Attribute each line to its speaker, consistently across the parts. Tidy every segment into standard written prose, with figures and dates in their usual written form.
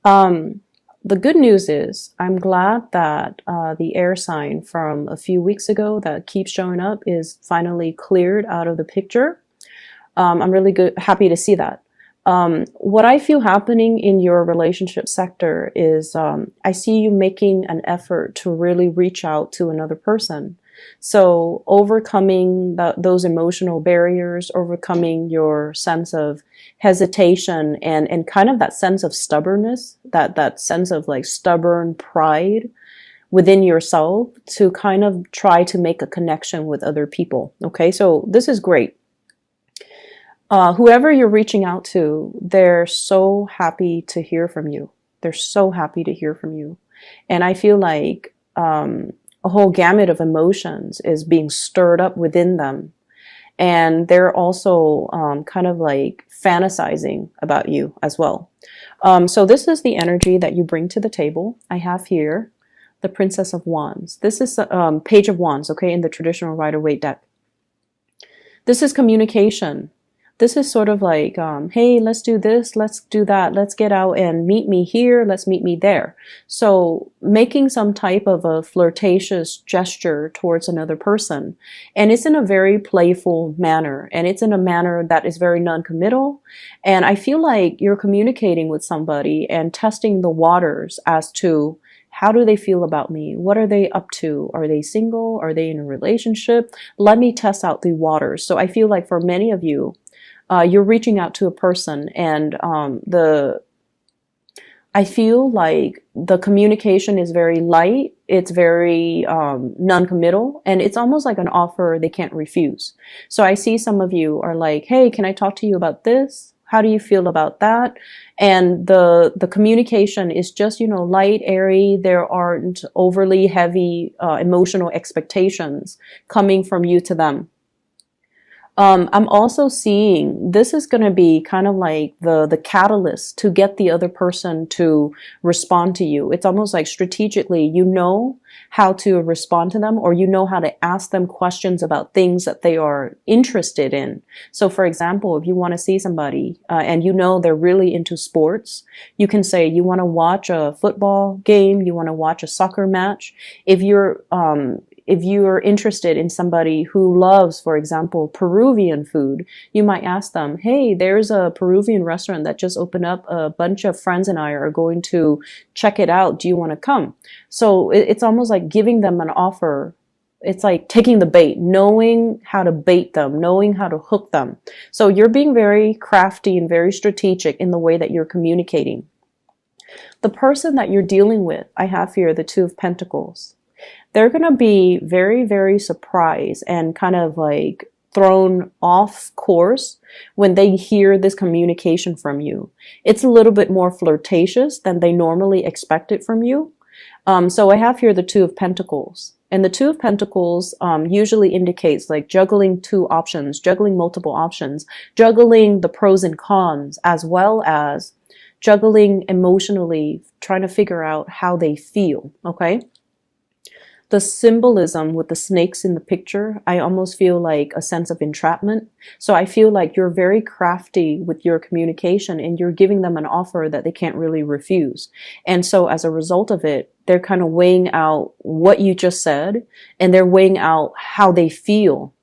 Speaker 1: Um, the good news is I'm glad that the air sign from a few weeks ago that keeps showing up is finally cleared out of the picture. I'm really happy to see that. What I feel happening in your relationship sector is I see you making an effort to really reach out to another person. So overcoming those emotional barriers, overcoming your sense of hesitation and kind of that sense of stubbornness, that sense of like stubborn pride within yourself to kind of try to make a connection with other people. Okay, so this is great. Whoever you're reaching out to, they're so happy to hear from you. They're so happy to hear from you. And I feel like a whole gamut of emotions is being stirred up within them. And they're also kind of like fantasizing about you as well. So this is the energy that you bring to the table. I have here the Princess of Wands. This is Page of Wands, okay, in the traditional Rider-Waite deck. This is communication. This is sort of like, hey, let's do this, let's do that, let's get out and meet me here, let's meet me there. So making some type of a flirtatious gesture towards another person. And it's in a very playful manner. And it's in a manner that is very non-committal. And I feel like you're communicating with somebody and testing the waters as to how do they feel about me? What are they up to? Are they single? Are they in a relationship? Let me test out the waters. So I feel like for many of you, you're reaching out to a person and I feel like the communication is very light. It's very non-committal, and it's almost like an offer they can't refuse. So I see some of you are like, hey, can I talk to you about this? How do you feel about that? And the communication is just, you know, light, airy. There aren't overly heavy emotional expectations coming from you to them. I'm also seeing this is going to be kind of like the catalyst to get the other person to respond to you. It's almost like strategically, you know how to respond to them, or you know how to ask them questions about things that they are interested in. So for example, if you want to see somebody and you know they're really into sports, you can say you want to watch a football game, you want to watch a soccer match. If you're interested in somebody who loves, for example, Peruvian food, you might ask them, hey, there's a Peruvian restaurant that just opened up. A bunch of friends and I are going to check it out. Do you want to come? So it's almost like giving them an offer. It's like taking the bait, knowing how to bait them, knowing how to hook them. So you're being very crafty and very strategic in the way that you're communicating. The person that you're dealing with, I have here the Two of Pentacles. They're going to be very, very surprised and kind of like thrown off course when they hear this communication from you. It's a little bit more flirtatious than they normally expect it from you. So I have here the Two of Pentacles. And the Two of Pentacles usually indicates like juggling two options, juggling multiple options, juggling the pros and cons, as well as juggling emotionally, trying to figure out how they feel, okay? The symbolism with the snakes in the picture, I almost feel like a sense of entrapment. So I feel like you're very crafty with your communication and you're giving them an offer that they can't really refuse. And so as a result of it, they're kind of weighing out what you just said and they're weighing out how they feel.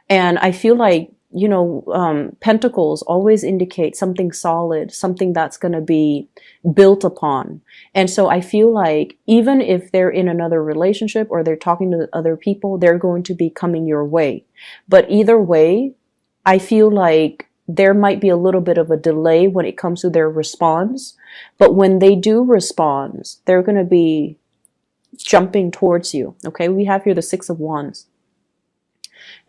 Speaker 1: And I feel like, you know, pentacles always indicate something solid, something that's going to be built upon. And so I feel like even if they're in another relationship or they're talking to other people, they're going to be coming your way. But either way, I feel like there might be a little bit of a delay when it comes to their response. But when they do respond, they're going to be jumping towards you. Okay, we have here the Six of Wands.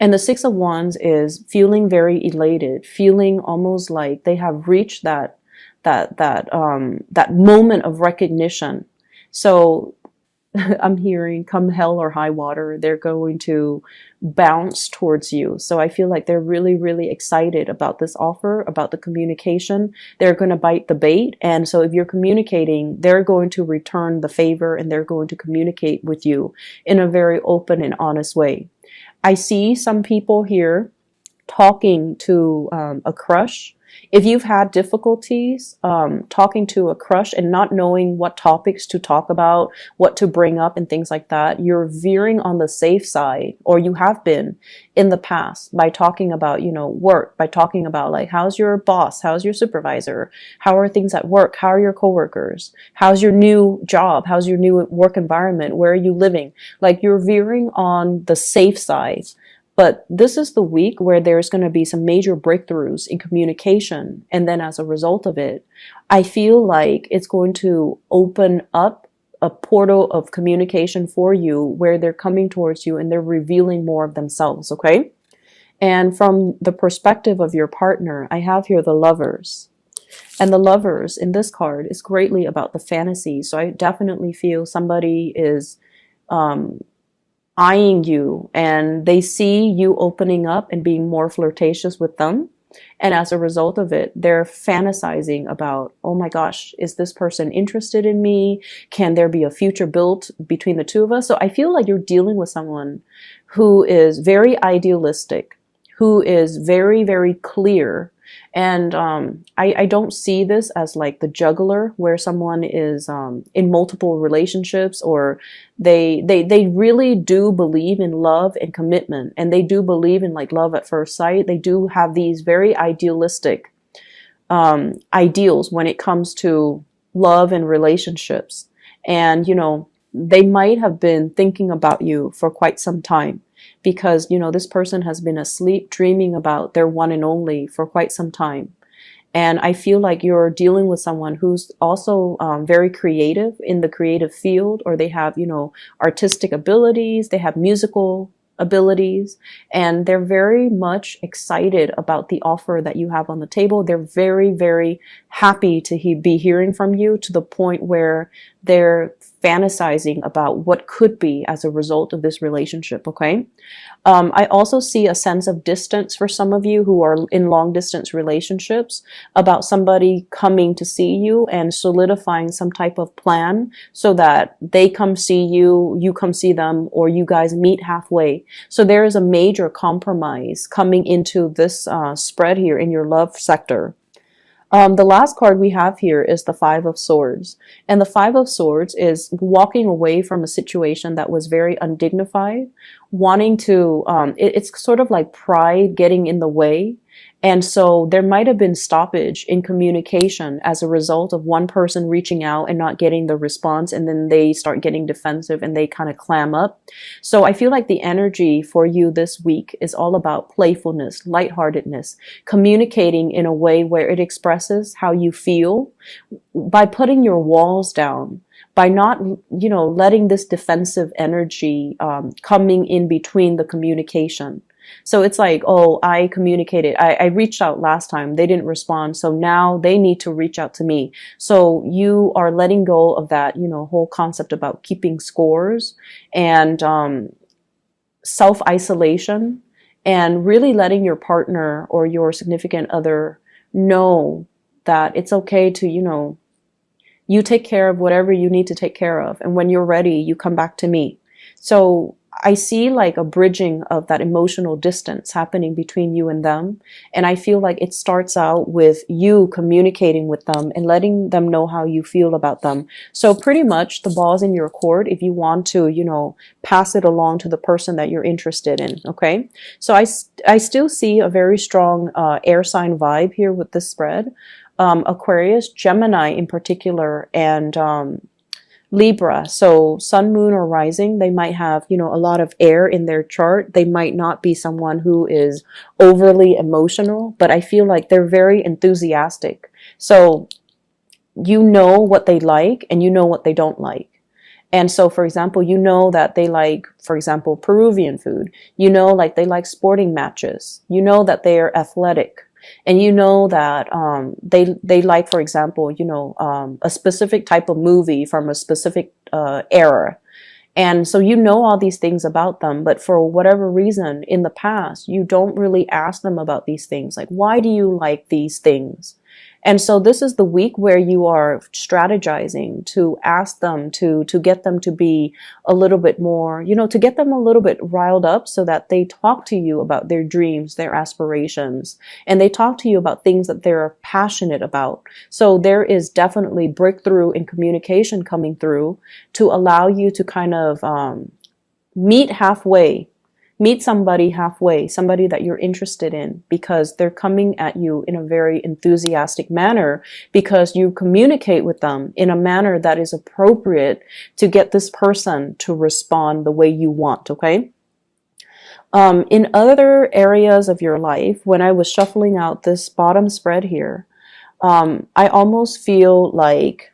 Speaker 1: And the Six of Wands is feeling very elated, feeling almost like they have reached that moment of recognition. So I'm hearing come hell or high water, they're going to bounce towards you. So I feel like they're really, really excited about this offer, about the communication. They're going to bite the bait. And so if you're communicating, they're going to return the favor and they're going to communicate with you in a very open and honest way. I see some people here talking to a crush. If you've had difficulties talking to a crush and not knowing what topics to talk about, what to bring up and things like that, you're veering on the safe side, or you have been in the past, by talking about, work, by talking about like, how's your boss? How's your supervisor? How are things at work? How are your coworkers? How's your new job? How's your new work environment? Where are you living? Like, you're veering on the safe side. But this is the week where there's going to be some major breakthroughs in communication. And then as a result of it, I feel like it's going to open up a portal of communication for you where they're coming towards you and they're revealing more of themselves, okay? And from the perspective of your partner, I have here the Lovers. And the Lovers in this card is greatly about the fantasy. So I definitely feel somebody is eyeing you and they see you opening up and being more flirtatious with them. And as a result of it, they're fantasizing about, oh my gosh, is this person interested in me? Can there be a future built between the two of us? So I feel like you're dealing with someone who is very idealistic, who is very, very clear. And I don't see this as like the juggler, where someone is in multiple relationships, or they really do believe in love and commitment, and they do believe in like love at first sight. They do have these very idealistic ideals when it comes to love and relationships. And, they might have been thinking about you for quite some time, because, this person has been asleep dreaming about their one and only for quite some time. And I feel like you're dealing with someone who's also very creative in the creative field, or they have, artistic abilities, they have musical abilities, and they're very much excited about the offer that you have on the table. They're very, very happy to be hearing from you, to the point where they're fantasizing about what could be as a result of this relationship, okay? I also see a sense of distance for some of you who are in long distance relationships, about somebody coming to see you and solidifying some type of plan so that they come see you, you come see them, or you guys meet halfway. So there is a major compromise coming into this spread here in your love sector. The last card we have here is the Five of Swords. And the Five of Swords is walking away from a situation that was very undignified, wanting to, it's sort of like pride getting in the way. And so there might have been stoppage in communication as a result of one person reaching out and not getting the response, and then they start getting defensive and they kind of clam up. So I feel like the energy for you this week is all about playfulness, lightheartedness, communicating in a way where it expresses how you feel by putting your walls down, by not, letting this defensive energy coming in between the communication. So it's like, oh, I communicated. I reached out last time. They didn't respond. So now they need to reach out to me. So you are letting go of that, whole concept about keeping scores and self-isolation, and really letting your partner or your significant other know that it's okay to, you take care of whatever you need to take care of. And when you're ready, you come back to me. So I see like a bridging of that emotional distance happening between you and them. And I feel like it starts out with you communicating with them and letting them know how you feel about them. So pretty much the ball's in your court if you want to, pass it along to the person that you're interested in. Okay. So I still see a very strong air sign vibe here with this spread. Aquarius, Gemini in particular, and Libra. So sun, moon, or rising, they might have, a lot of air in their chart. They might not be someone who is overly emotional, but I feel like they're very enthusiastic. So you know what they like and you know what they don't like. And so, for example, that they like, for example, Peruvian food. Like they like sporting matches. That they are athletic. And that they like, for example, a specific type of movie from a specific era. And so all these things about them, but for whatever reason in the past, you don't really ask them about these things. Like, why do you like these things? And so this is the week where you are strategizing to ask them to get them to be a little bit more, to get them a little bit riled up so that they talk to you about their dreams, their aspirations, and they talk to you about things that they're passionate about. So there is definitely breakthrough in communication coming through to allow you to kind of meet halfway. Meet somebody halfway, somebody that you're interested in, because they're coming at you in a very enthusiastic manner, because you communicate with them in a manner that is appropriate to get this person to respond the way you want, okay? In other areas of your life, when I was shuffling out this bottom spread here, I almost feel like,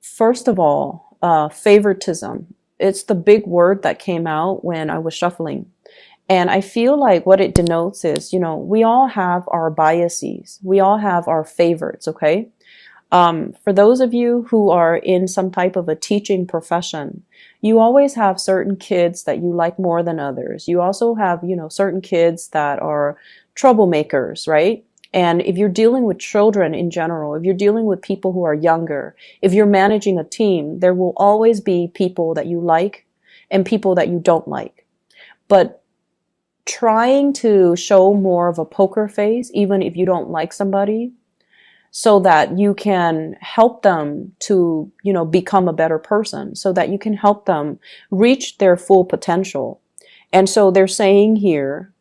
Speaker 1: first of all, favoritism. It's the big word that came out when I was shuffling. And I feel like what it denotes is, we all have our biases. We all have our favorites, okay? For those of you who are in some type of a teaching profession, you always have certain kids that you like more than others. You also have, certain kids that are troublemakers, right? And if you're dealing with children in general, if you're dealing with people who are younger, if you're managing a team, there will always be people that you like and people that you don't like. But trying to show more of a poker face, even if you don't like somebody, so that you can help them to, become a better person, so that you can help them reach their full potential. And so they're saying here,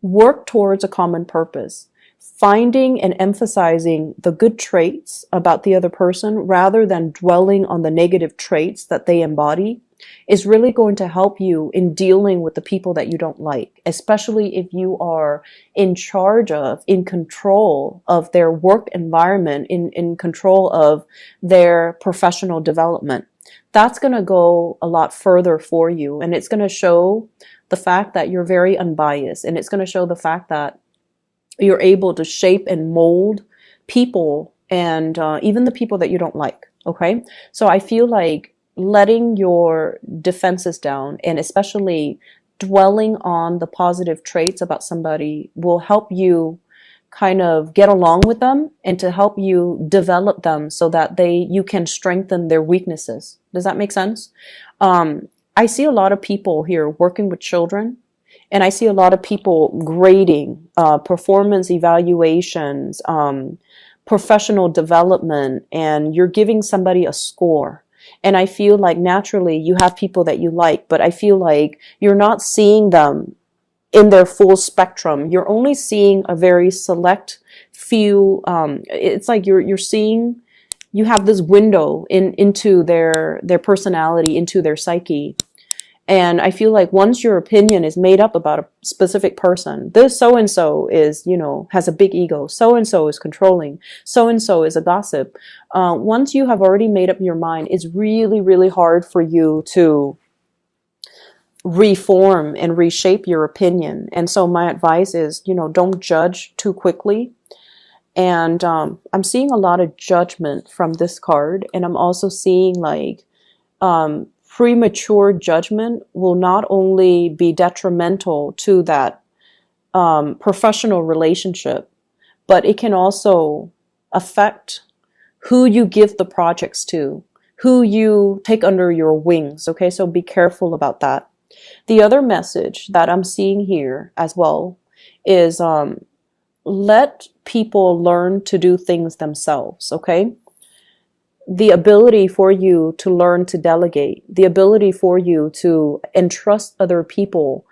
Speaker 1: work towards a common purpose. Finding and emphasizing the good traits about the other person rather than dwelling on the negative traits that they embody is really going to help you in dealing with the people that you don't like, especially if you are in charge of, in control of their work environment, in control of their professional development. That's going to go a lot further for you, and it's going to show the fact that you're very unbiased, and it's going to show the fact that you're able to shape and mold people, and even the people that you don't like, okay? So I feel like letting your defenses down, and especially dwelling on the positive traits about somebody, will help you kind of get along with them and to help you develop them so that you can strengthen their weaknesses. Does that make sense? I see a lot of people here working with children. And I see a lot of people grading, performance evaluations, professional development, and you're giving somebody a score. And I feel like naturally you have people that you like, but I feel like you're not seeing them in their full spectrum. You're only seeing a very select few. It's like you're seeing, you have this window into their personality, into their psyche. And I feel like once your opinion is made up about a specific person, this so-and-so is, has a big ego, so-and-so is controlling, so-and-so is a gossip. Once you have already made up your mind, it's really, really hard for you to reform and reshape your opinion. And so my advice is, don't judge too quickly. And I'm seeing a lot of judgment from this card. And I'm also seeing like, premature judgment will not only be detrimental to that professional relationship, but it can also affect who you give the projects to, who you take under your wings. Okay, so be careful about that. The other message that I'm seeing here as well is let people learn to do things themselves, okay? The ability for you to learn to delegate, the ability for you to entrust other people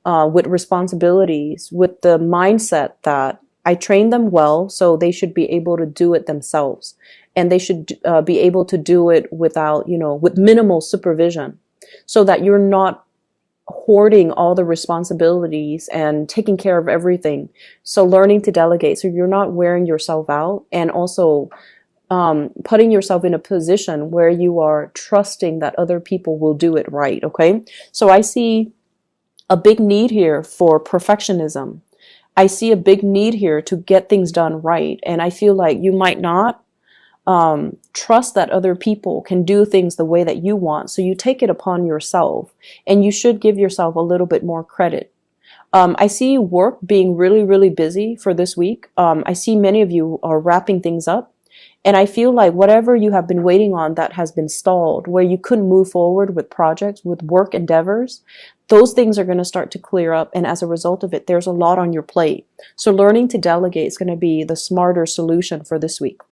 Speaker 1: with responsibilities, with the mindset that I train them well, so they should be able to do it themselves. And they should be able to do it without, with minimal supervision, so that you're not hoarding all the responsibilities and taking care of everything. So learning to delegate, so you're not wearing yourself out, and also putting yourself in a position where you are trusting that other people will do it right, okay? So I see a big need here for perfectionism. I see a big need here to get things done right. And I feel like you might not trust that other people can do things the way that you want. So you take it upon yourself, and you should give yourself a little bit more credit. I see work being really, really busy for this week. I see many of you are wrapping things up. And I feel like whatever you have been waiting on that has been stalled, where you couldn't move forward with projects, with work endeavors, those things are going to start to clear up. And as a result of it, there's a lot on your plate. So learning to delegate is going to be the smarter solution for this week.